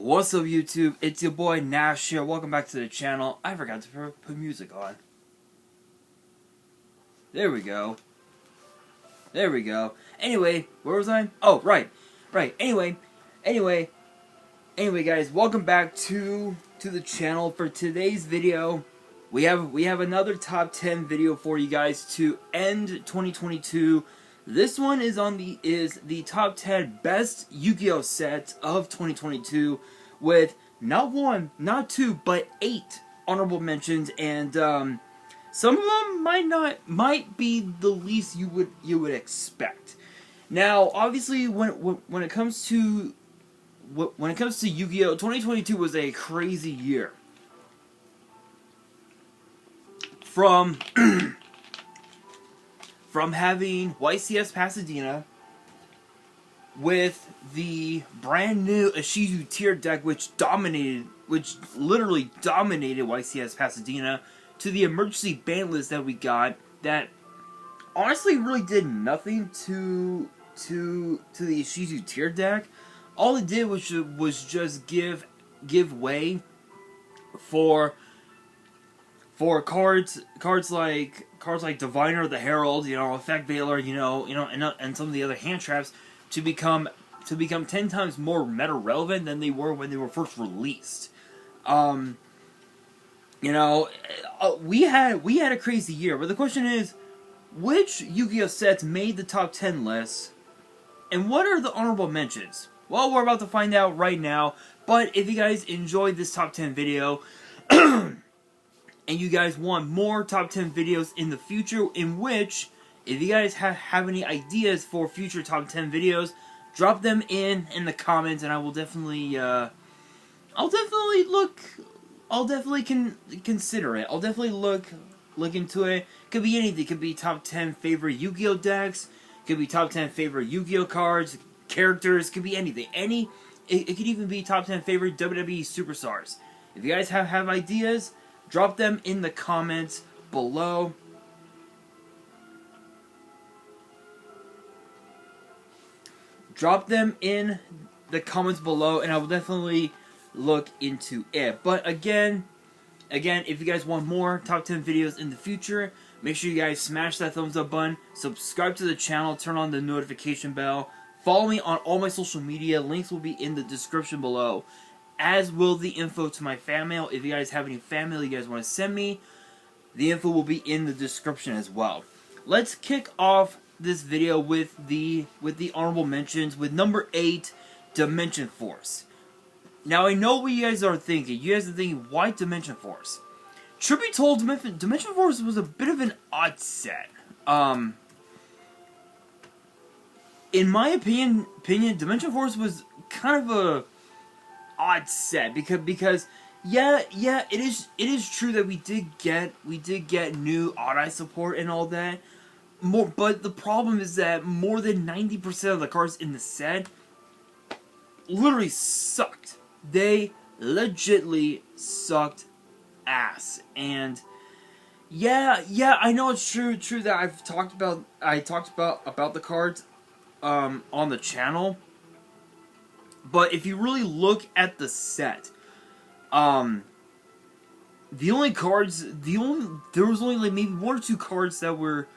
What's up, YouTube? It's your boy Nash here. Welcome back to the channel. I forgot to put music on. There we go. There we go. Anyway, where was I? Oh, right. Anyway, guys, welcome back to the channel. For today's video, we have another top 10 video for you guys to end 2022. This one is the top 10 best Yu-Gi-Oh sets of 2022, with not one, not two, but 8 honorable mentions, and some of them might be the least you would expect. Now, obviously, when it comes to Yu-Gi-Oh, 2022 was a crazy year. From having YCS Pasadena with the brand new Ishizu tier deck, which literally dominated YCS Pasadena, to the emergency ban list that we got, that honestly really did nothing to the Ishizu tier deck. All it did was just give way for cards like Diviner the Herald, Effect Veiler, and some of the other hand traps to become 10 times more meta relevant than they were when they were first released. We had a crazy year, but the question is, which Yu-Gi-Oh sets made the top 10 lists, and what are the honorable mentions? Well, we're about to find out right now. But if you guys enjoyed this top 10 video, and you guys want more top 10 videos in the future, in which, if you guys have any ideas for future top 10 videos, drop them in the comments, and I will definitely, I'll definitely consider it. I'll definitely look into it. Could be anything. Could be top 10 favorite Yu-Gi-Oh decks. Could be top 10 favorite Yu-Gi-Oh cards, characters. Could be anything. It could even be top 10 favorite WWE superstars. If you guys have ideas, drop them in the comments below. Drop them in the comments below, and I will definitely look into it. But again, if you guys want more top 10 videos in the future, make sure you guys smash that thumbs up button, subscribe to the channel, turn on the notification bell, follow me on all my social media. Links will be in the description below, as will the info to my fan mail. If you guys have any fan mail you guys want to send me, the info will be in the description as well. Let's kick off this video with the honorable mentions, with number 8, Dimension Force. Now, I know what you guys are thinking. You guys are thinking, why Dimension Force? Truth be told, Dimension Force was a bit of an odd set. In my opinion, Dimension Force was kind of a odd set, because yeah, it is true that we did get new Odd-Eye support and all that. But the problem is that more than 90% of the cards in the set literally sucked. They legitly sucked ass. And yeah, I know it's true that I talked about the cards on the channel. But if you really look at the set, there was only like maybe 1 or 2 cards that were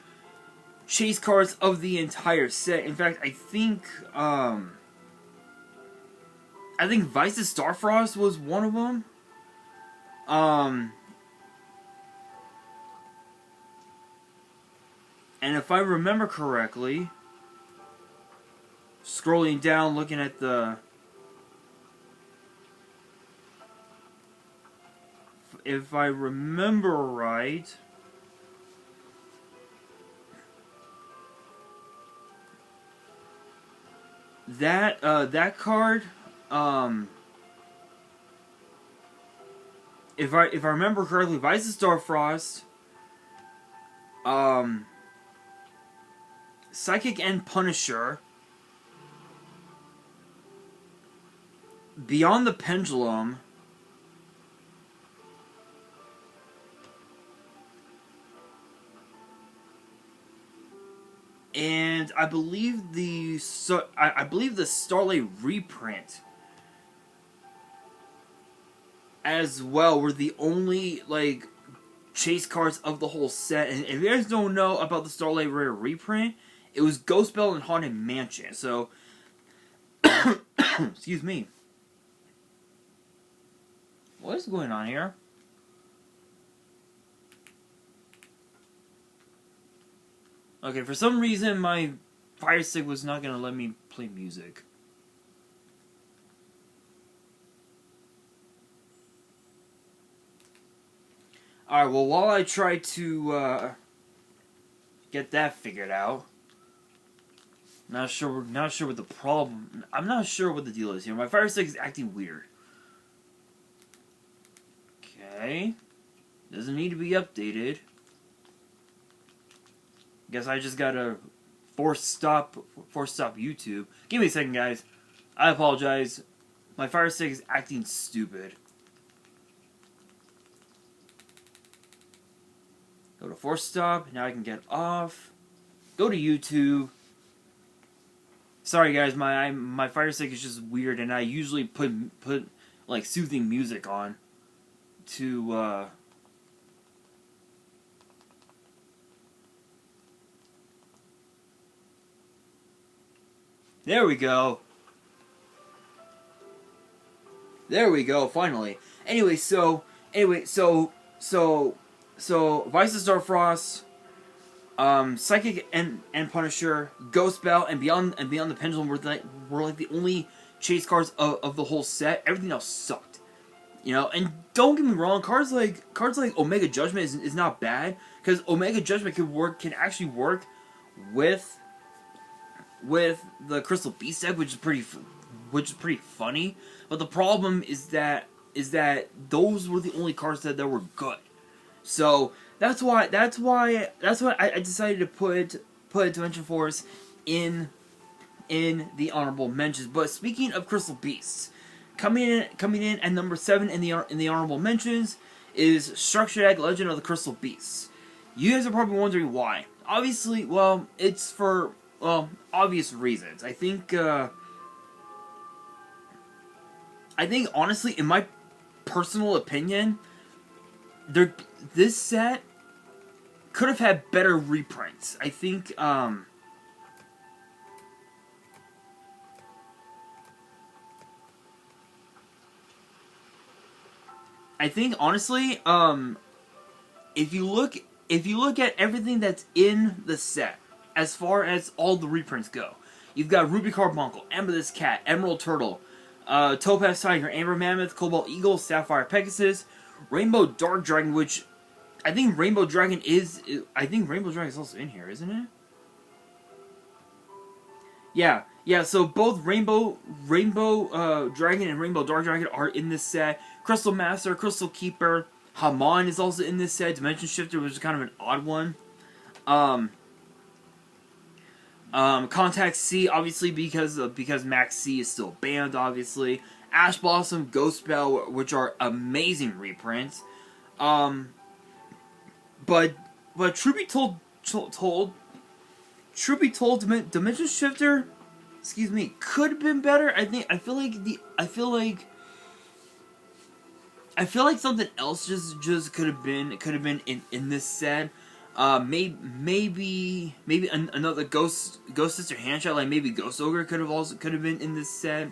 chase cards of the entire set. In fact, I think Vice's Starfrost was one of them. And if I remember correctly, scrolling down, looking at the... If I remember right, that card, if I remember correctly, Vice's Starfrost, Psychic and Punisher, Beyond the Pendulum, and I believe the Starlight reprint as well were the only like chase cards of the whole set. And if you guys don't know about the Starlight Rare reprint, it was Ghost Bell and Haunted Mansion. So, excuse me. What is going on here? Okay, for some reason my Fire Stick was not gonna let me play music. Alright, well, while I try to get that figured out, not sure what the problem. I'm not sure what the deal is here. My Fire Stick is acting weird. Okay, doesn't need to be updated. Guess I just gotta force stop YouTube. Give me a second, guys. I apologize. My Fire Stick is acting stupid. Go to force stop. Now I can get off. Go to YouTube. Sorry, guys. My Fire Stick is just weird, and I usually put like soothing music on to There we go. There we go, finally. Anyway, so Vice of Starfrost, Psychic and Punisher, Ghost Bell, and Beyond the Pendulum were like the only chase cards of the whole set. Everything else sucked. You know, and don't get me wrong, cards like Omega Judgment is not bad, because Omega Judgment can actually work with the Crystal Beast deck, which is pretty funny. But the problem is that those were the only cards that were good. So that's why I decided to put Dimension Force in the honorable mentions. But speaking of Crystal Beasts, coming in at number 7 in the honorable mentions is Structure Deck Legend of the Crystal Beasts. You guys are probably wondering why. Obviously, well, it's for obvious reasons. I think honestly, in my personal opinion, this set could have had better reprints. I think honestly, if you look at everything that's in the set, as far as all the reprints go, you've got Ruby Carbuncle, Amethyst Cat, Emerald Turtle, Topaz Tiger, Amber Mammoth, Cobalt Eagle, Sapphire Pegasus, Rainbow Dark Dragon, which I think Rainbow Dragon is also in here, isn't it? Yeah. So both Rainbow Dragon and Rainbow Dark Dragon are in this set. Crystal Master, Crystal Keeper, Haman is also in this set. Dimension Shifter, which is kind of an odd one. Contact C, obviously, because Max C is still banned, obviously. Ash Blossom, Ghost Bell, which are amazing reprints. But truth be told, Dimension Shifter, excuse me, could have been better. I feel like something else just could have been in this set. Maybe another Ghost Sister Handshot, like maybe Ghost Ogre could have been in this set.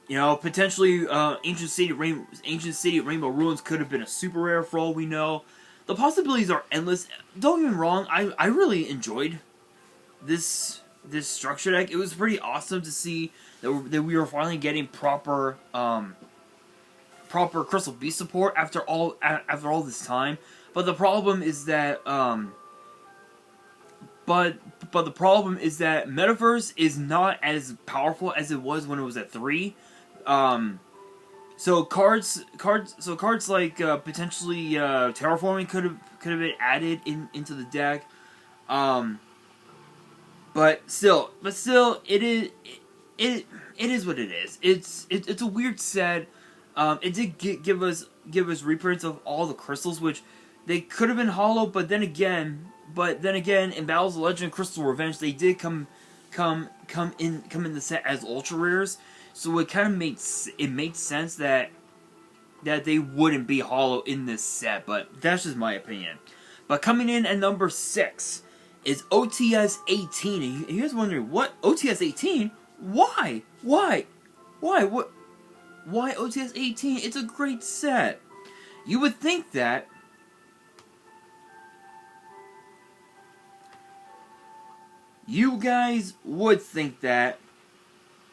You know, potentially Ancient City Rainbow Ruins could have been a super rare for all we know. The possibilities are endless. Don't get me wrong, I really enjoyed this structure deck. It was pretty awesome to see that we were finally getting proper Crystal Beast support after all this time. But the problem is that the problem is that Metaverse is not as powerful as it was when it was at 3. So cards like potentially Terraforming could have been added into the deck. But still, it is what it is. It's a weird set. It did give us reprints of all the crystals, which they could have been hollow, but then again, in Battles of Legend, Crystal Revenge, they did come in the set as ultra rares. So it kind of made sense that that they wouldn't be hollow in this set, but that's just my opinion. But coming in at number 6 is OTS 18. And you guys wondering, what? OTS 18? Why? Why? Why? What? Why OTS 18? It's a great set. You would think that you guys would think that,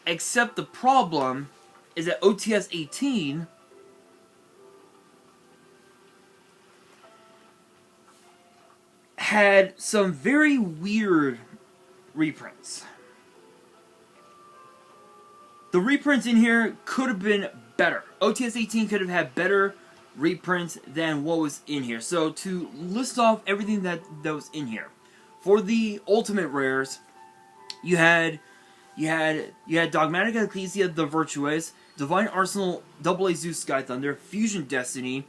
except the problem is that OTS 18 had some very weird reprints. The reprints in here could have been better. OTS 18 could have had better reprints than what was in here. So to list off everything that was in here. For the Ultimate Rares, you had Dogmatic Ecclesia, the Virtuous, Divine Arsenal, AA Zeus Sky Thunder, Fusion Destiny,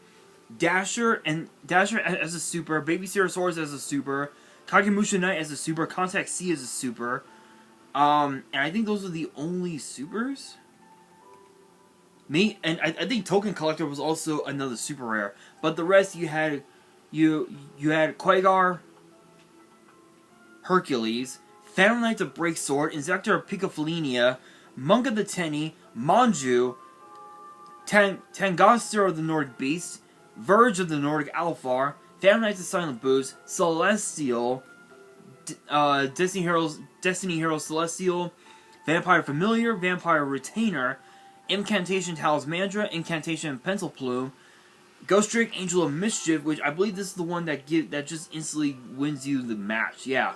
Dasher as a super, Baby Ceresaurus as a super, Kagemusha Knight as a super, Contact C as a super, and I think those are the only supers. I think Token Collector was also another super rare, but the rest you had Quagar, Hercules, Phantom Knight of Break Sword, Insector of Picophilia, Monk of the Tenny, Manju, Tangaster of the Nordic Beast, Verge of the Nordic Alfar, Phantom Knights of Silent Boost, Celestial, Destiny Heroes Celestial, Vampire Familiar, Vampire Retainer, Incantation Talismandra, Incantation Pencil Plume, Ghost Drake, Angel of Mischief, which I believe this is the one that just instantly wins you the match. Yeah.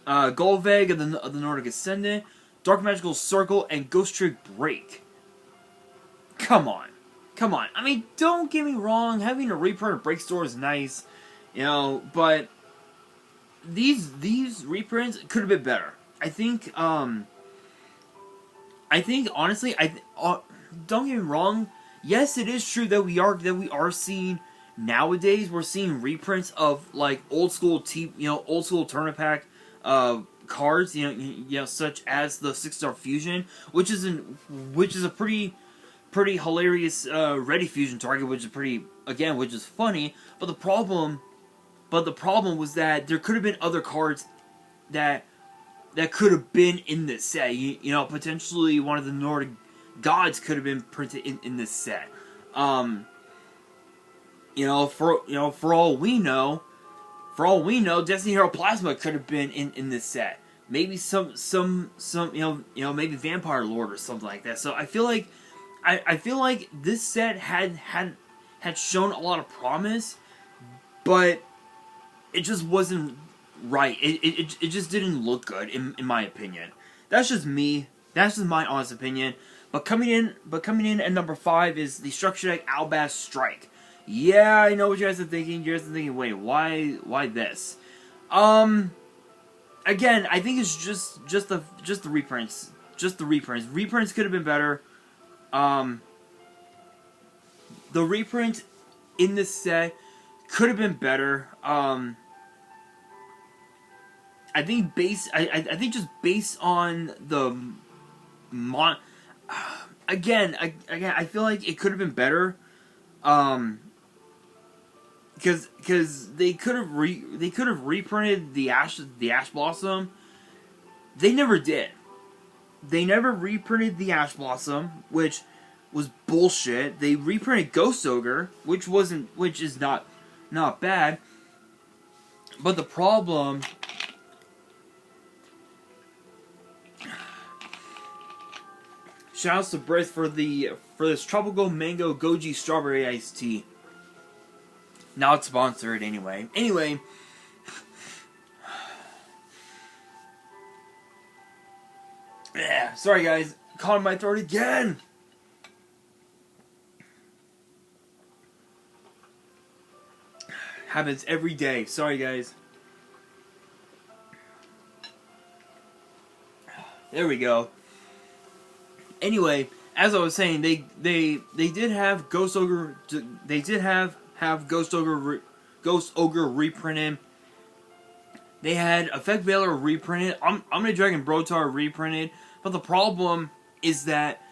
Golveg of the Nordic Ascendant, Dark Magical Circle, and Ghost Trick Break. Come on. Come on. I mean, don't get me wrong, having a reprint of Break Store is nice, you know, but these reprints could have been better. I think honestly, don't get me wrong, yes, it is true that we are seeing nowadays, we're seeing reprints of like old school tournament pack cards, you know, such as the 6-star fusion, which is a pretty hilarious ready fusion target, which is funny. But the problem was that there could have been other cards that could have been in this set. You know, potentially one of the Nordic gods could have been printed in this set. For all we know, Destiny Hero Plasma could have been in this set. Maybe some maybe Vampire Lord or something like that. So I feel like this set had shown a lot of promise, but it just wasn't right. It just didn't look good in my opinion. That's just me. That's just my honest opinion. But coming in at number 5 is the Structure Deck Albaz Strike. Yeah, I know what you guys are thinking. You guys are thinking, wait, why this? Again, I think it's just the reprints. Just the reprints. Reprints could have been better. The reprint in this set could have been better. I think just based on the again, I feel like it could have been better. Because they could have reprinted the Ash Blossom. They never did. They never reprinted the Ash Blossom, which was bullshit. They reprinted Ghost Ogre, which is not bad. But the problem, shouts to Brith for this Tropical Mango Goji Strawberry Iced Tea. Not sponsored anyway. Anyway, yeah, sorry guys, caught in my throat again. Happens every day. Sorry guys. There we go. Anyway, as I was saying, they did have Ghost Ogre. They did have Ghost Ogre reprinted. They had Effect Veiler reprinted. Omni Dragon Brotar reprinted. But the problem is that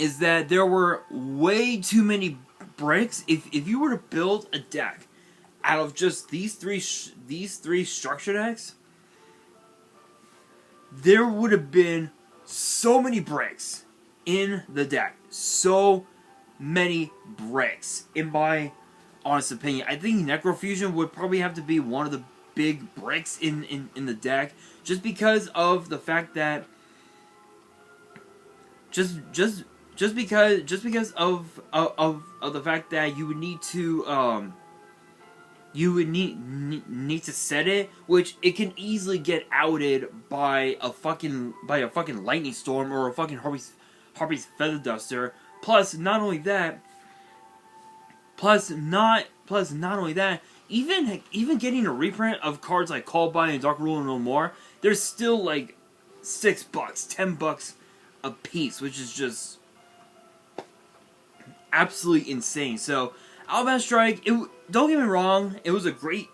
is that there were way too many bricks. If you were to build a deck out of just these three structure decks, there would have been so many bricks in the deck. So many bricks, in my honest opinion. I think Necrofusion would probably have to be one of the big bricks in the deck, just because of the fact that just because of the fact that you would need to need to set it, which it can easily get outed by a fucking lightning storm or a fucking Harpy's Feather Duster. Plus not only that, even getting a reprint of cards like Call By and Dark Rule No More, there's still like $6, $10 a piece, which is just absolutely insane. So Alabama Strike, don't get me wrong, it was a great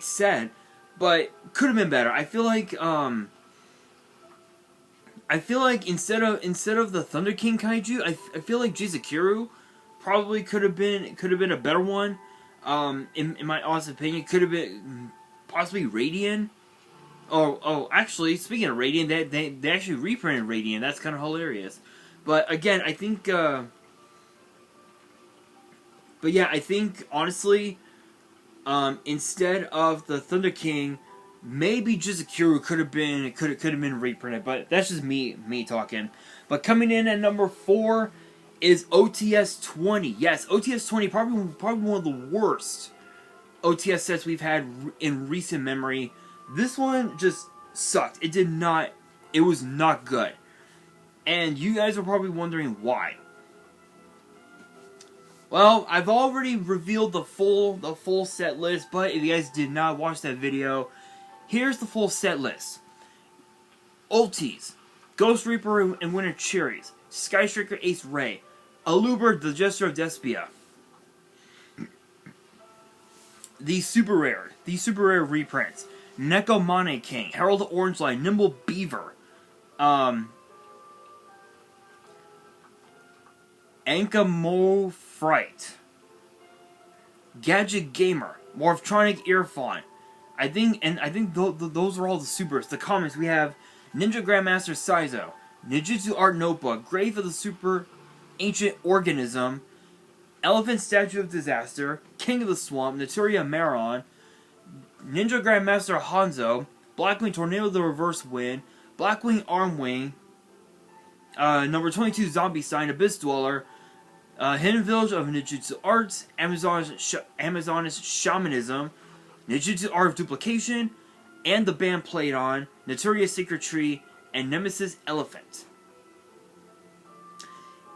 set, but could have been better. I feel like instead of the Thunder King Kaiju, I feel like Jizukiru probably could have been a better one. In my honest opinion, could have been possibly Radiant. Oh, actually, speaking of Radiant, they actually reprinted Radiant. That's kind of hilarious. But again, I think. But yeah, I think honestly, instead of the Thunder King, maybe Jizukiru could have been reprinted. But that's just me talking. But coming in at number 4 is OTS 20. Yes, OTS 20 probably one of the worst OTS sets we've had in recent memory. This one just sucked. It was not good. And you guys are probably wondering why. Well, I've already revealed the full set list, but if you guys did not watch that video, here's the full set list. Ultis, Ghost Reaper and Winter Cherries, Skystriker Ace Ray, Aluber the Jester of Despia. These super rare reprints. Neko Mane King, Herald of Orange Line, Nimble Beaver, Ankamo Fright, Gadget Gamer, Morphtronic Earphone. I think those are all the supers. The comments we have: Ninja Grandmaster Saizo, Ninjutsu Art Notebook, Grave of the Super Ancient Organism, Elephant Statue of Disaster, King of the Swamp, Naturia Maron, Ninja Grandmaster Hanzo, Blackwing Tornado of the Reverse Wind, Blackwing Armwing, number 22 Zombie Sign, Abyss Dweller, Hidden Village of Ninjutsu Arts, Amazoness Shamanism, Ninjutsu Art of Duplication, and the band played on, Naturia Sacred Tree, and Nemesis Elephant.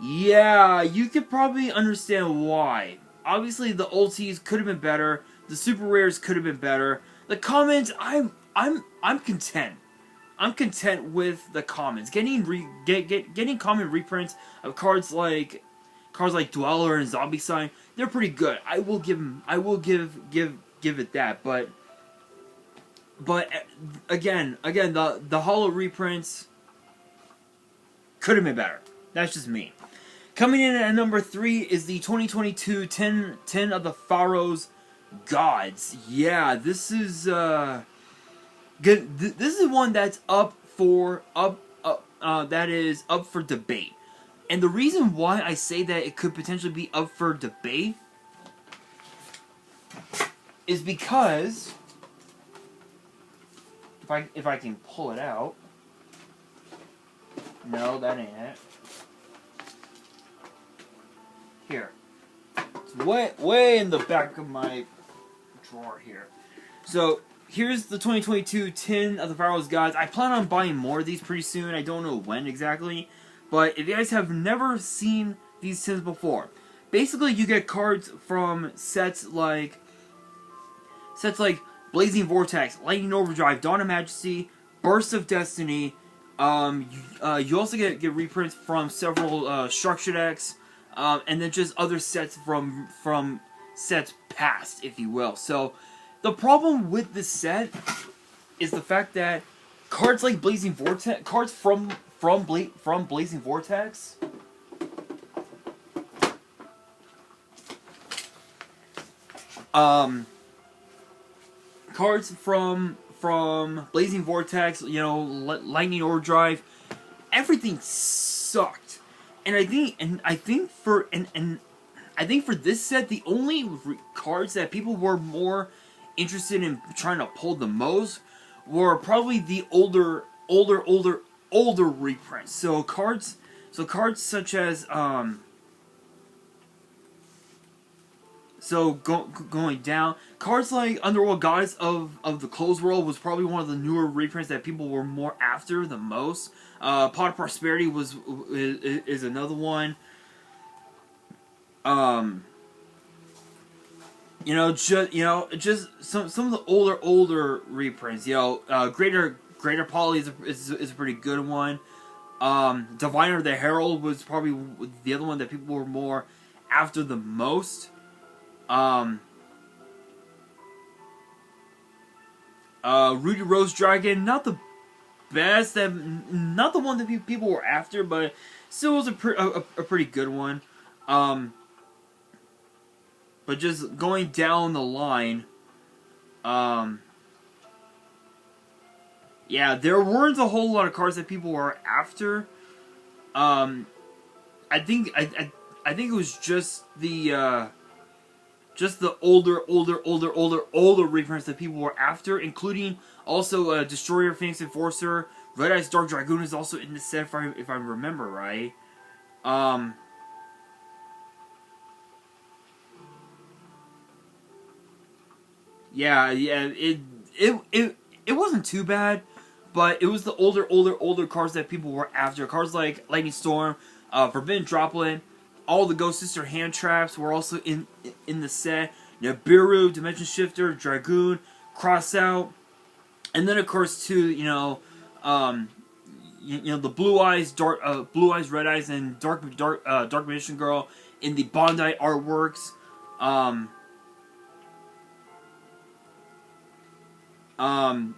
Yeah, you could probably understand why. Obviously, the ultis could have been better. The super rares could have been better. The comments, I'm content. I'm content with the comments. Getting common reprints of cards like Dweller and Zombie Sign, they're pretty good. I will give it that. But again, the holo reprints could have been better. That's just me. Coming in at number 3 is the 2022 10 of the Pharaoh's Gods. Yeah, this is good. This is one that's up for debate. And the reason why I say that it could potentially be up for debate is because if I can pull it out. No, that ain't it. Here. It's way in the back of my drawer here. So, here's the 2022 10 of the Pharaoh's Gods. I plan on buying more of these pretty soon. I don't know when exactly. But if you guys have never seen these tins before, basically you get cards from sets like Blazing Vortex, Lightning Overdrive, Dawn of Majesty, Burst of Destiny. You also get reprints from several structure decks. And then just other sets from sets past, if you will. So, the problem with this set is the fact that cards like Blazing Vortex, cards from Blazing Vortex, Um, cards from Blazing Vortex, you know, Lightning Overdrive, everything sucked. And I think for this set, the only cards that people were more interested in trying to pull the most were probably the older reprints. So cards such as going down, cards like Underworld Goddess of the Closed World was probably one of the newer reprints that people were more after the most. Pot of Prosperity is another one. Just some of the older reprints. Greater Poly is a pretty good one. Diviner the Herald was probably the other one that people were more after the most. Rudy Rose Dragon, not the best, not the one that people were after, but still was a pretty good one. But just going down the line, yeah, there weren't a whole lot of cards that people were after. I think it was just the older reprints that people were after, including also Destroyer, Phoenix Enforcer, Red Eyes Dark Dragoon is also in the set if I remember right. Yeah, it wasn't too bad, but it was the older cards that people were after. Cards like Lightning Storm, Forbidden Droplet, all the Ghost Sister hand traps were also in the set. Nibiru, Dimension Shifter, Dragoon, Crossout, and then of course too, the Blue Eyes, Red Eyes, and Dark Magician Girl in the Bondi artworks.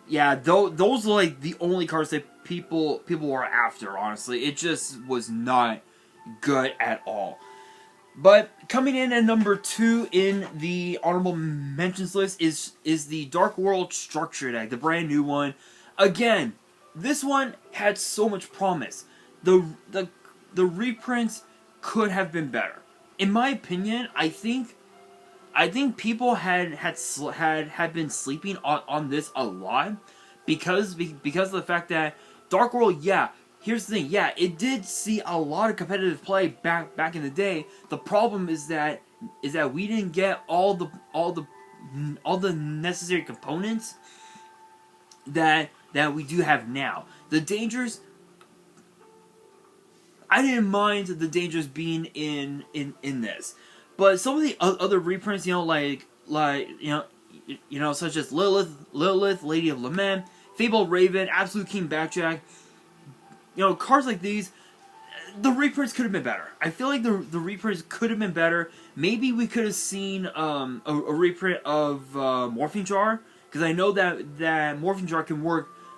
Yeah, those are like the only cards that people were after, honestly. It just was not good at all. But coming in at number 2 in the honorable mentions list is the Dark World Structure Deck, the brand new one. Again, this one had so much promise. The reprints could have been better. In my opinion, I think people had been sleeping on this a lot because of the fact that Dark World, yeah, here's the thing, yeah, it did see a lot of competitive play back in the day. The problem is that we didn't get all the necessary components that we do have now. The dangers, I didn't mind the dangers being in this. But some of the other reprints, such as Lilith, Lady of Lament, Fabled Raven, Absolute King Backjack, cards like these, the reprints could have been better. I feel like the reprints could have been better. Maybe we could have seen a reprint of Morphing Jar, because I know that Morphing Jar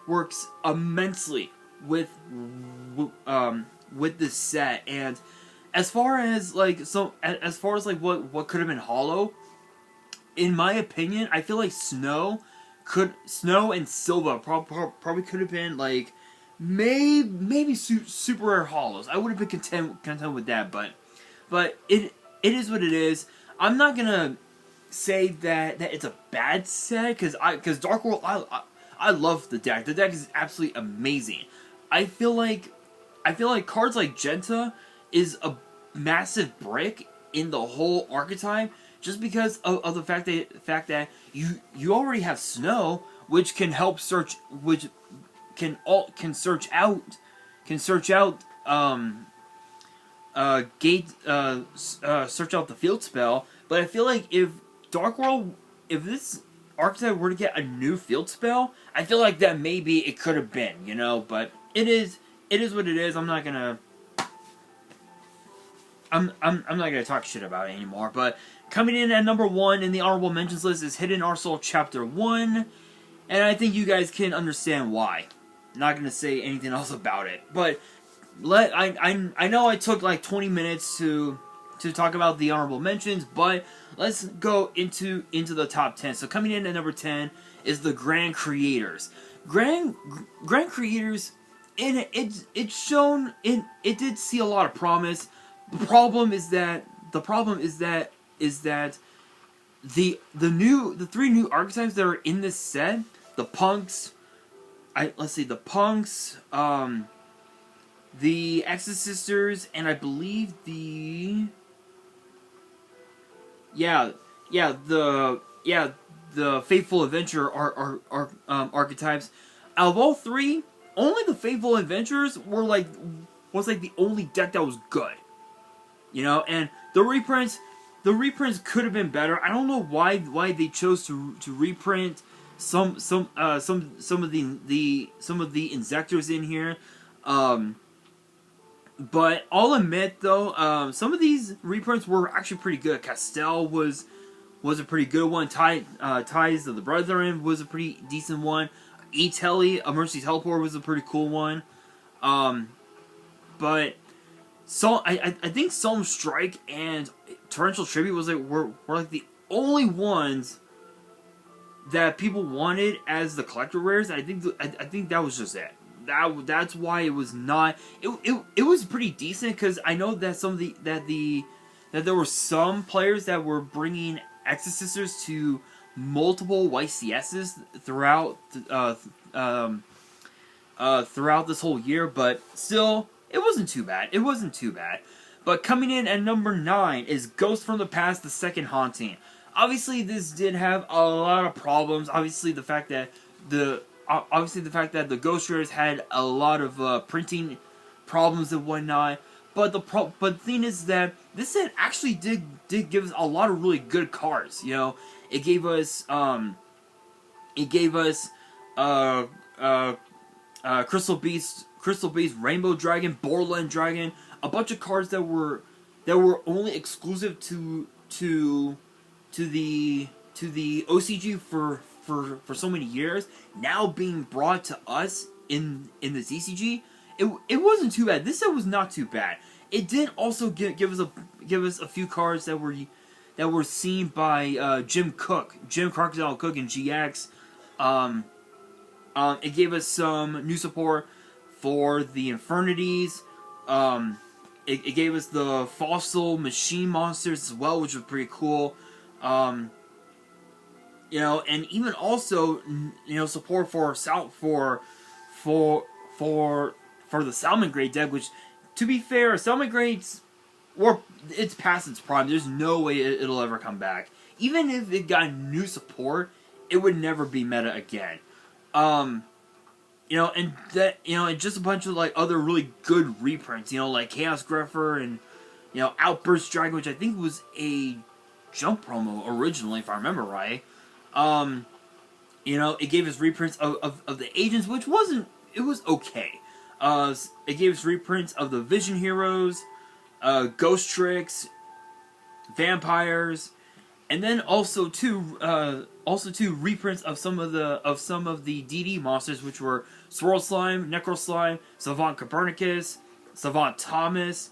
works immensely with this set. And as far as what could have been hollow, in my opinion, I feel like Snow and Silva probably could have been like maybe super rare hollows. I would have been content with that, but it is what it is. I'm not gonna say that it's a bad set because Dark World, I love the deck. The deck is absolutely amazing. I feel like cards like Genta is a massive brick in the whole archetype, just because of the fact that you already have Snow, which can help search, which can search out search out the field spell. But I feel like if this archetype were to get a new field spell, I feel like that maybe it could have been, but it is what it is. I'm not gonna talk shit about it anymore. But coming in at number 1 in the honorable mentions list is Hidden Arsenal Chapter 1, and I think you guys can understand why. Not gonna say anything else about it, but I know I took like 20 minutes to to talk about the honorable mentions, but let's go into the top 10. So coming in at number 10 is the Grand Creators. Grand Creators, and it's shown it did see a lot of promise. The problem is that the three new archetypes that are in this set, the punks, the Exorcisters, and I believe the Faithful Adventurer are archetypes. Out of all three, only the Faithful Adventurers was the only deck that was good. You know, and the reprints could have been better. I don't know why they chose to reprint some of the Inzectors in here. But I'll admit though, some of these reprints were actually pretty good. Castell was a pretty good one. Ties of the Brethren was a pretty decent one. E-Telly, Emergency Teleport was a pretty cool one. But so I think Solemn Strike and Torrential Tribute were like the only ones that people wanted as the collector rares. I think that was just it. That's why it was not. It was pretty decent, because I know that that there were some players that were bringing Exorcisters to multiple YCSs throughout this whole year, but still, it wasn't too bad. But coming in at number 9 is Ghost from the Past: The Second Haunting. Obviously, this did have a lot of problems. Obviously, the fact that the Ghost Rares had a lot of printing problems and whatnot. But the thing is that this set actually did give us a lot of really good cards. You know, it gave us Crystal Beast, Rainbow Dragon, Borderland Dragon, a bunch of cards that were only exclusive to the OCG for so many years, now being brought to us in the ZCG. It wasn't too bad. This set was not too bad. It did also give us a few cards that were seen by Jim Crocodile Cook in GX. It gave us some new support for the Infernities. It gave us the Fossil Machine Monsters as well, which was pretty cool. You know, and even also, you know, support for the Salmon Grade deck, which, to be fair, Salmon Grades, it's past its prime. There's no way it'll ever come back. Even if it got new support, it would never be meta again. You know, and just a bunch of other really good reprints. You know, like Chaos Grepher and Outburst Dragon, which I think was a Jump promo originally, if I remember right. You know, it gave us reprints of the Agents, which wasn't. It was okay. It gave us reprints of the Vision Heroes, Ghost Tricks, Vampires, and then also two reprints of some of the DD monsters, which were Swirl Slime, Necro Slime, Savant Copernicus, Savant Thomas,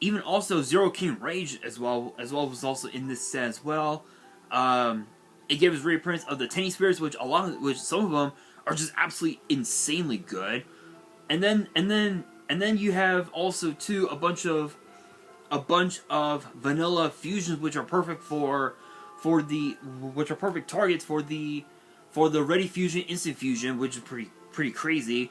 even also Zero King Rage as well was also in this set as well. It gave us reprints of the Tenny Spirits, which some of them are just absolutely insanely good. And then you have also too a bunch of vanilla fusions, which are perfect which are perfect targets for the Ready Fusion, Instant Fusion, which is pretty crazy.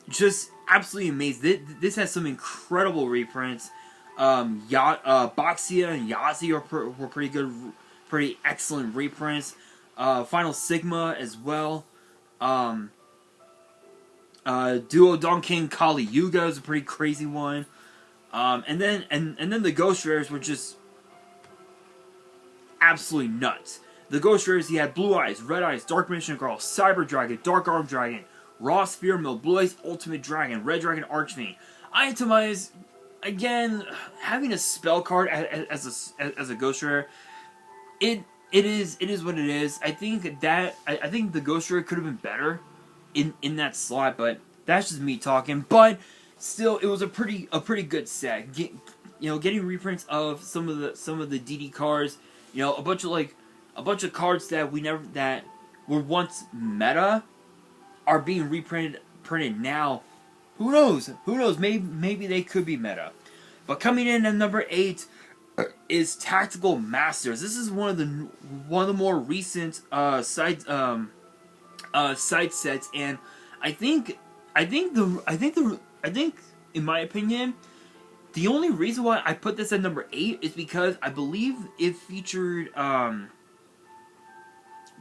Just absolutely amazing. This has some incredible reprints. Boxia and Yazi were pretty good, pretty excellent reprints. Final Sigma as well. Duo Don King Kali Yuga is a pretty crazy one. And then the Ghost Rares were just absolutely nuts. The Ghost Rares, he had Blue Eyes, Red Eyes, Dark Mission Girl, Cyber Dragon, Dark Arm Dragon, Raw Sphere Mill, Blue Eyes Ultimate Dragon, Red Dragon Archfiend. Itemize, again, having a spell card as a Ghost Rare, it is what it is. I think the Ghost Rare could have been better in that slot, but that's just me talking. But still, it was a pretty good set. Getting reprints of some of the DD cards, a bunch of cards that were once meta are being printed now. Who knows? Maybe they could be meta. But coming in at number 8 is Tactical Masters. This is one of the more recent side sets, and I think in my opinion, the only reason why I put this at number 8 is because I believe it featured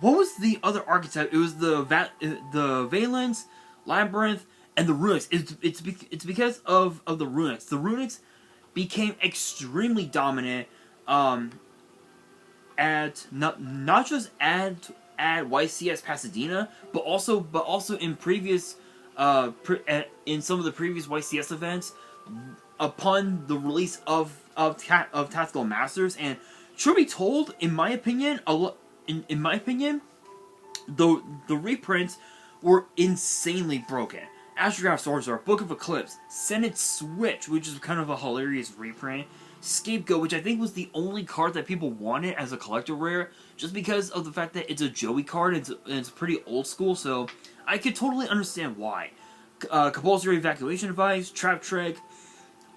what was the other archetype? It was the Valence, Labyrinth, and the Runics. It's because of the Runics. The Runics became extremely dominant at not just at YCS Pasadena, but also in previous in some of the previous YCS events upon the release of Tactical Masters. And truth be told, in my opinion, the reprints were insanely broken. Astrograph Sorcerer, Book of Eclipse, Senate Switch, which is kind of a hilarious reprint, Scapegoat, which I think was the only card that people wanted as a collector rare, just because of the fact that it's a Joey card, and it's pretty old school, so I could totally understand why. Compulsory Evacuation Device, Trap Trick,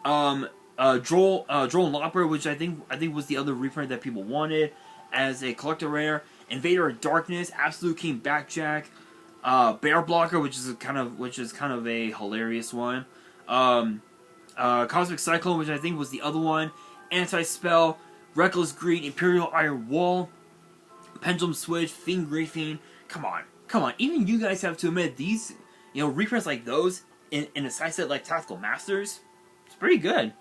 Droll and Lopper, which I think was the other reprint that people wanted as a collector rare, Invader of Darkness, Absolute King Backjack, Bear Blocker, which is kind of a hilarious one. Cosmic Cyclone, which I think was the other one. Anti-Spell, Reckless Greed, Imperial Iron Wall, Pendulum Switch, Fiend Griefing. Come on. Even you guys have to admit, these, reprints like those in a side set like Tactical Masters, it's pretty good.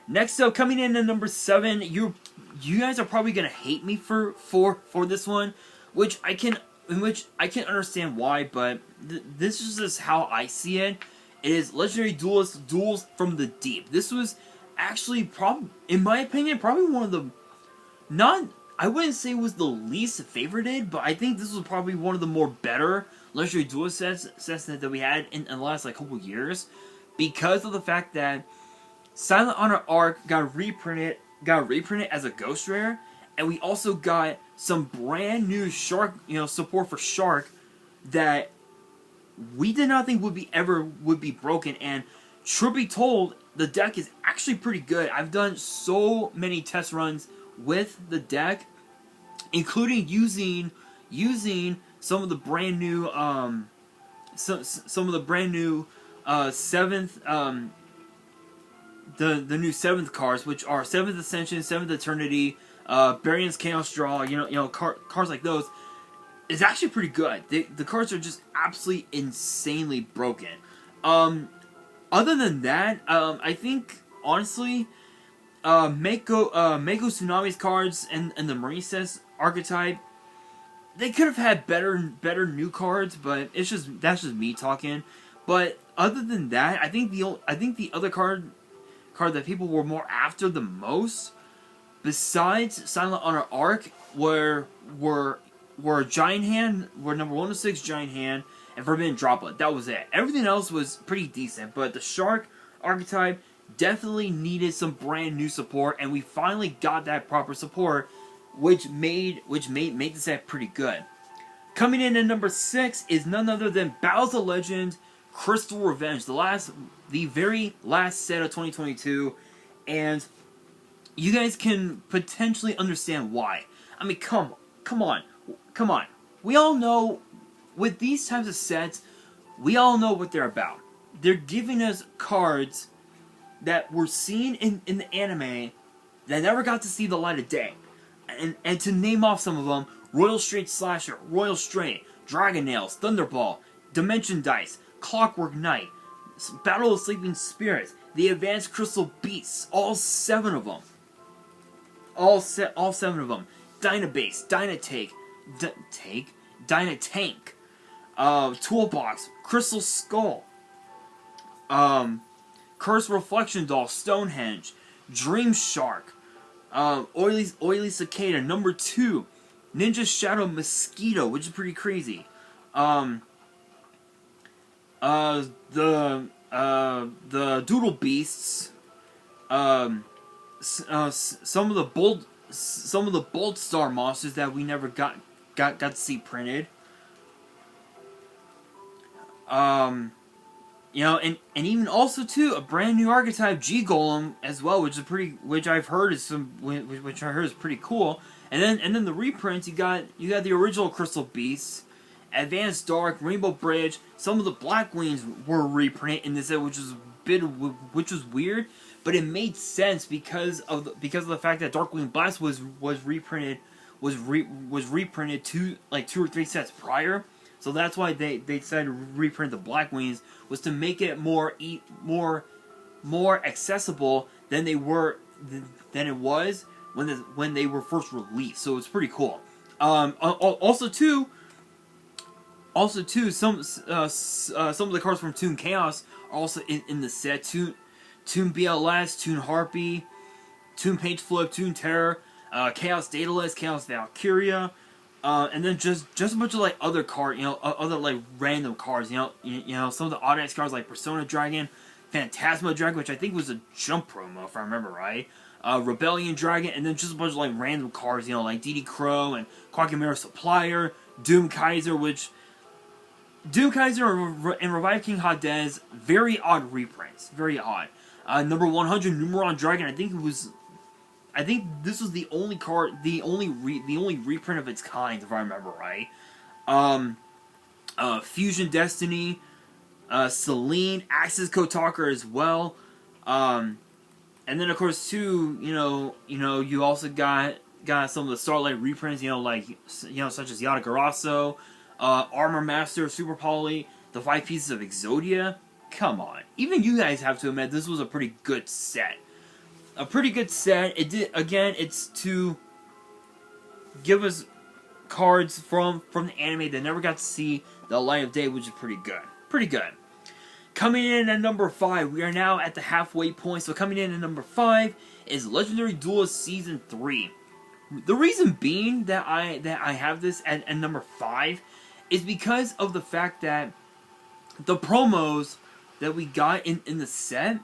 Next up, coming in at number 7, you guys are probably gonna hate me for this one, which I can understand why, but this is just how I see it. It is Legendary Duels from the Deep. This was actually in my opinion, probably one of the I wouldn't say it was the least favorited, but I think this was probably one of the more better Legendary Duel sets that we had in the last couple years, because of the fact that Silent Honor Arc got reprinted as a Ghost Rare, and we also got some brand new Shark, support for Shark that we did not think would be broken. And truth be told, the deck is actually pretty good. I've done so many test runs with the deck, including using some of the brand new seventh the new 7th cards, which are 7th Ascension, 7th Eternity, Baron's Chaos Draw, cards like those, is actually pretty good. The cards are just absolutely insanely broken. Other than that, I think, honestly, Mako Tsunami's cards and the Marises archetype, they could have had better new cards, but that's just me talking. But other than that, I think the other card that people were more after the most, besides Silent Honor Arc, were Giant Hand, were number 1 to 6 Giant Hand, and Forbidden Droplet. That was it. Everything else was pretty decent, but the Shark archetype definitely needed some brand new support, and we finally got that proper support, which made the set pretty good. Coming in at number 6 is none other than Battles of Legend Crystal Revenge, the very last set of 2022, and you guys can potentially understand why. I mean, come on. We all know, with these types of sets, we all know what they're about. They're giving us cards that were seen in the anime that never got to see the light of day. And to name off some of them, Royal Straight Slasher, Royal Straight, Dragon Nails, Thunderball, Dimension Dice, Clockwork Knight, Battle of Sleeping Spirits, the Advanced Crystal Beasts, all 7 of them. All 7 of them. Dynabase, Dynatank, Toolbox, Crystal Skull, Cursed Reflection Doll, Stonehenge, Dream Shark, Oily Cicada, number 2, Ninja Shadow Mosquito, which is pretty crazy. The the Doodle Beasts, some of the Bold Star monsters that we never got to see printed. You know, and even also too a brand new archetype G Golem as well, which I've heard is pretty cool. And then the reprints, you got the original Crystal Beasts, Advanced Dark, Rainbow Bridge. Some of the Black Wings were reprinted in this set, which was weird, but it made sense because of the fact that Darkwing Blast was reprinted two or three sets prior. So that's why they decided to reprint the Black Wings, was to make it more accessible than it was when they were first released. So it's pretty cool. Also too, some of the cards from Toon Chaos are also in the set. Toon BLS, Toon Harpy, Toon Page Flip, Toon Terror, Chaos Daedalus, Chaos Valkyria. And then just a bunch of like other cards, other like random cards, you know, some of the Audax cards like Persona Dragon, Phantasma Dragon, which I think was a Jump promo if I remember right, Rebellion Dragon, and then just a bunch of like random cards, like DD Crow and Quagmire Supplier, Doom Kaiser and Revive King Hades, very odd reprints, very odd. Number 100 Numeron Dragon, I think this was the only card, the only reprint of its kind, if I remember right. Fusion Destiny, Celine, Axis Kotalker as well. And then of course too, you also got some of the Starlight reprints, such as Yata Garasso, Armor Master, Super Poly, the 5 pieces of Exodia. Come on, even you guys have to admit this was a pretty good set. A pretty good set. It's to give us cards from the anime that never got to see the light of day, which is pretty good. Pretty good. Coming in at number 5, we are now at the halfway point. So coming in at number 5 is Legendary Duelist Season 3. The reason being that I have this at number 5 is because of the fact that the promos that we got in the set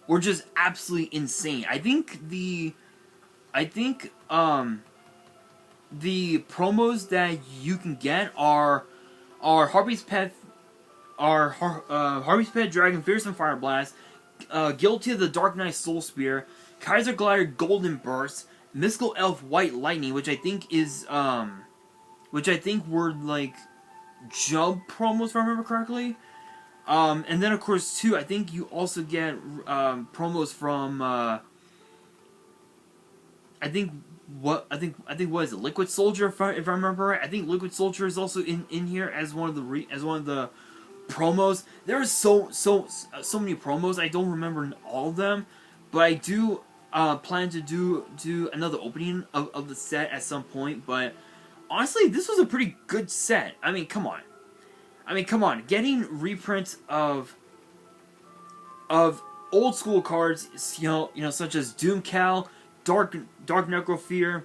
were just absolutely insane. I think the promos that you can get are Harpy's Pet Dragon, Fearsome Fire Blast, Guilty of the Dark Knight Soul Spear, Kaiser Glider Golden Burst, Mystical Elf White Lightning, which I think were like Jump promos if I remember correctly. And then of course too, I think you also get promos from I think what is it, Liquid Soldier if I remember right. I think Liquid Soldier is also in here as one of the promos. There are so many promos. I don't remember all of them, but I do plan to do another opening of the set at some point. But honestly, this was a pretty good set. I mean, come on. Getting reprints of old school cards, such as Doom Cal, Dark Necrofear,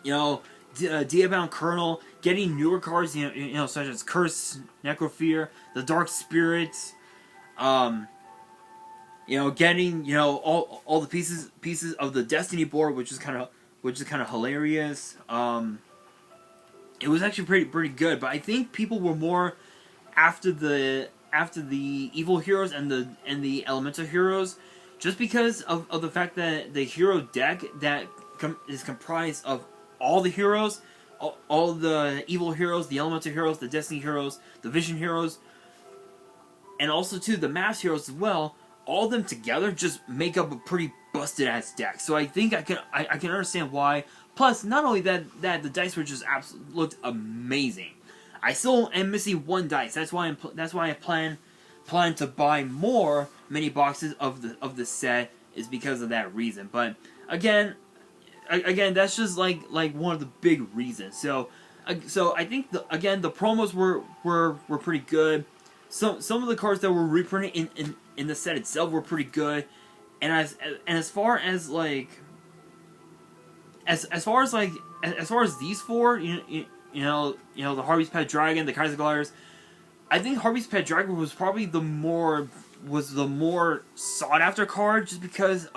Diabound Colonel, getting newer cards, such as Curse Necrofear, the Dark Spirits, getting all the pieces of the Destiny board, which is kind of hilarious. It was actually pretty good, but I think people were more after the evil heroes and the elemental heroes, just because of the fact that the hero deck that is comprised of all the heroes, all the evil heroes, the elemental heroes, the destiny heroes, the vision heroes, and also too the mass heroes as well. All of them together just make up a pretty busted ass deck. So I think I can understand why. Plus, not only that the dice were just looked amazing. I still am missing one dice. That's why I plan to buy more mini boxes of the set, is because of that reason. But again, that's just like one of the big reasons. So I think the promos were pretty good. Some of the cards that were reprinted in the set itself were pretty good. And as far as these four, the Harvey's Pet Dragon, the Kaiser Gliders, I think Harvey's Pet Dragon was probably the more sought after card, just because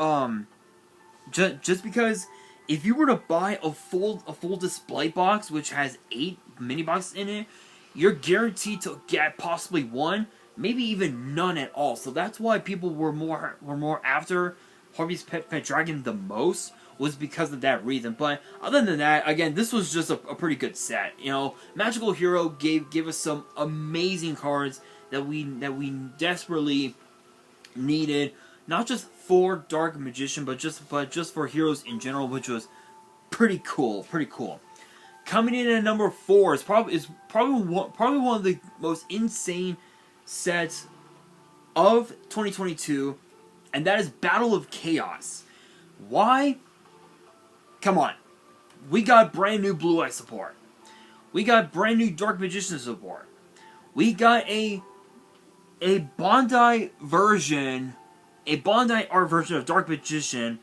just because if you were to buy a full display box which has 8 mini boxes in it, you're guaranteed to get possibly one, maybe even none at all. So that's why people were more after Harvey's Pet Dragon the most, was because of that reason. But other than that, again, this was just a pretty good set. You know, Magical Hero gave us some amazing cards that we desperately needed, not just for Dark Magician, but just for heroes in general, which was pretty cool. Coming in at number 4 is probably one of the most insane sets of 2022, and that is Battle of Chaos. Why? Come on. We got brand new Blue Eye support. We got brand new Dark Magician support. We got a Bandai art version of Dark Magician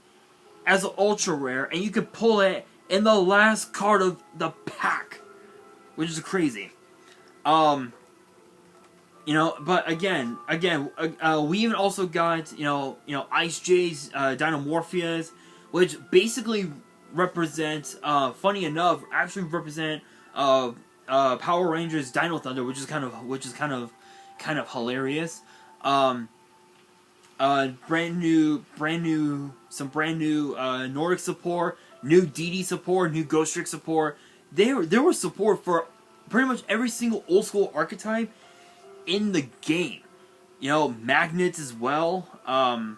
as an ultra rare, and you could pull it in the last card of the pack, which is crazy. You know, but again, we even also got Ice J's Dynamorphias, which basically represent, funny enough, actually represent Power Rangers Dino Thunder, which is kind of hilarious. Brand new Nordic support, new DD support, new Ghost Trick support. There was support for pretty much every single old school archetype in the game. You know, magnets as well. The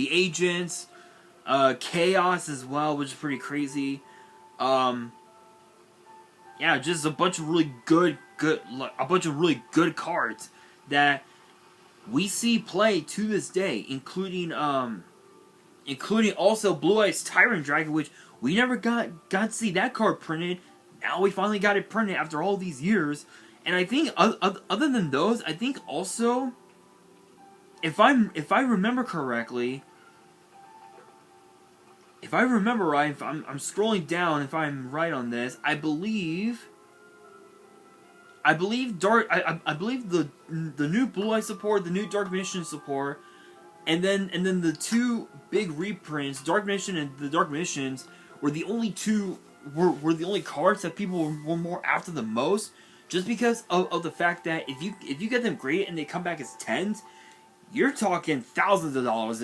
agents, chaos as well, which is pretty crazy. Yeah, just a bunch of really good cards that we see play to this day, including also Blue Eyes Tyrant Dragon, which we never got to see that card printed. Now we finally got it printed after all these years. And I think other than those, I think also, if I remember correctly, if I remember right, if I'm scrolling down, if I'm right on this, I believe the new Blue Eye support, the new Dark Mission support, and then the two big reprints, Dark Mission and the Dark Missions, were the only cards that people were more after the most, just because of the fact that if you get them graded and they come back as 10s, you're talking thousands of dollars.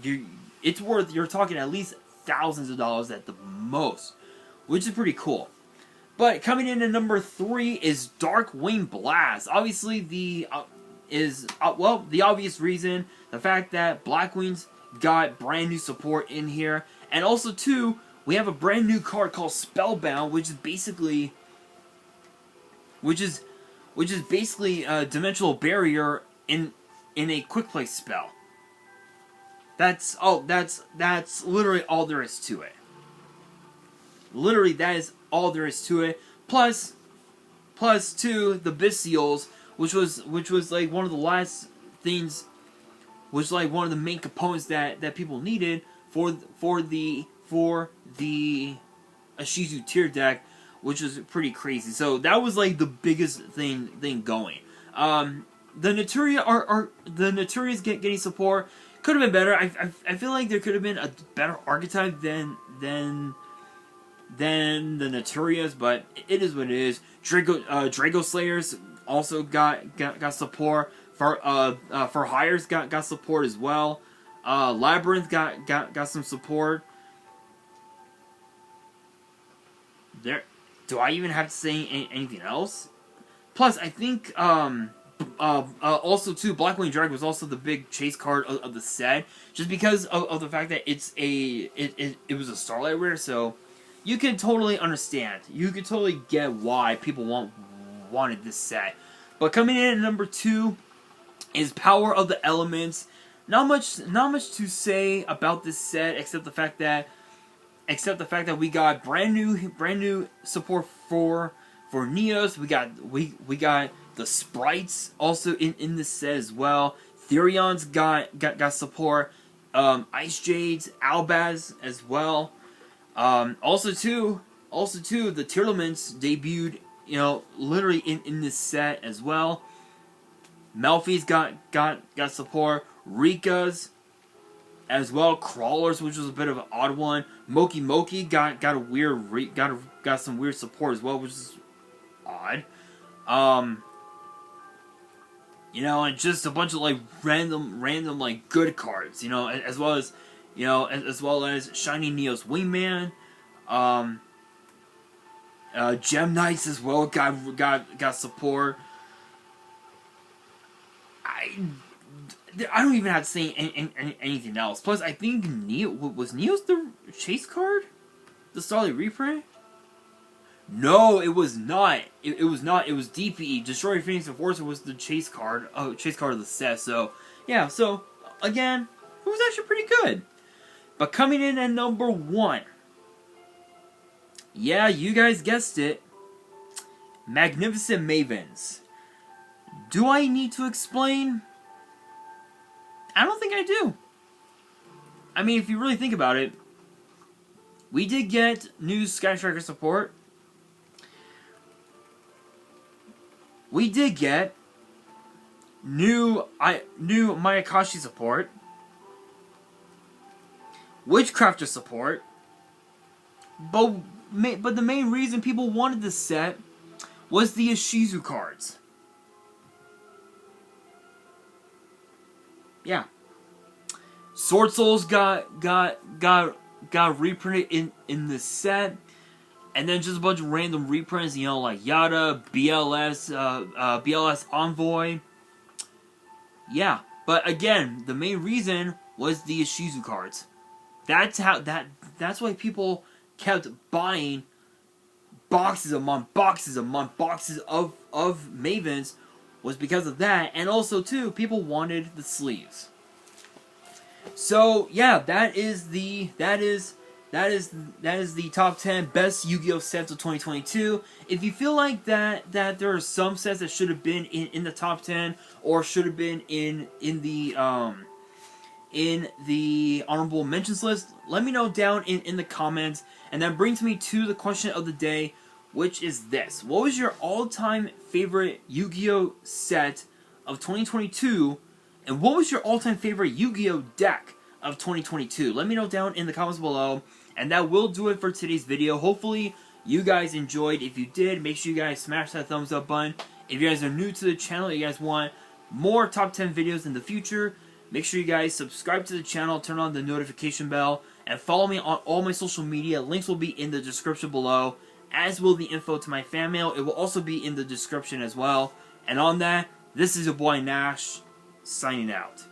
You're talking at least thousands of dollars at the most, which is pretty cool. But coming in at number 3 is Darkwing Blast. Obviously, the obvious reason, the fact that Blackwings got brand new support in here, and also too, we have a brand new card called Spellbound, which is basically a dimensional barrier in a quick play spell. That's literally all there is to it. Literally, that is all there is to it. Plus too, the Bestials, which was like one of the last things, which like one of the main components that people needed for the Ashizu tier deck, which was pretty crazy. So that was like the biggest thing going. The Naturias getting support could have been better. I feel like there could have been a better archetype than the Naturias, but it is what it is. Drago Slayers also got support. For Hires got support as well. Labyrinth got some support. There, do I even have to say anything else? Plus, I think also too, Blackwing Dragon was also the big chase card of the set, just because of the fact that it was a Starlight rare, so you can totally understand. You can totally get why people wanted this set. But coming in at number 2 is Power of the Elements. Not much to say about this set except the fact that we got brand new support for Neos. We got the sprites also in this set as well. Therions got support. Ice Jades, Albaz as well. Also too, Also, too, the Tearlaments debuted, you know, literally in this set as well. Melfi's got support. Rika's as well. Crawlers, which was a bit of an odd one. Moki Moki got a weird got some weird support as well, which is odd. You know, and just a bunch of like random like good cards. You know, as well as Shiny Neo's Wingman. Gem Knights as well got support. I don't even have to say anything else. Plus, I think was Neo's the chase card, the Starlight reprint. No, it was not. It was not. It was DPE. Destroy Phoenix Enforcer was the chase card. Chase card of the set. So yeah. So again, it was actually pretty good. But coming in at number 1. Yeah, you guys guessed it. Magnificent Mavens. Do I need to explain? I don't think I do. I mean, if you really think about it, we did get new Sky Striker support. We did get new Mayakashi support. Witchcrafter support. But the main reason people wanted this set was the Ishizu cards. Yeah. Sword Souls got reprinted in this set. And then just a bunch of random reprints, you know, like Yada, BLS Envoy. Yeah. But again, the main reason was the Ishizu cards. That's why people kept buying boxes of Mavens, was because of that. And also too, people wanted the sleeves. So yeah, that is the top 10 best Yu-Gi-Oh sets of 2022. If you feel like that there are some sets that should have been in the top 10 or should have been in the honorable mentions list, let me know down in the comments. And that brings me to the question of the day, which is this: what was your all-time favorite Yu-Gi-Oh set of 2022? And what was your all-time favorite Yu-Gi-Oh deck of 2022? Let me know down in the comments below. And that will do it for today's video. Hopefully you guys enjoyed. If you did, make sure you guys smash that thumbs up button. If you guys are new to the channel, you guys want more top 10 videos in the future, make sure you guys subscribe to the channel, turn on the notification bell, and follow me on all my social media. Links will be in the description below, as will the info to my fan mail. It will also be in the description as well. And on that, this is your boy Nash, signing out.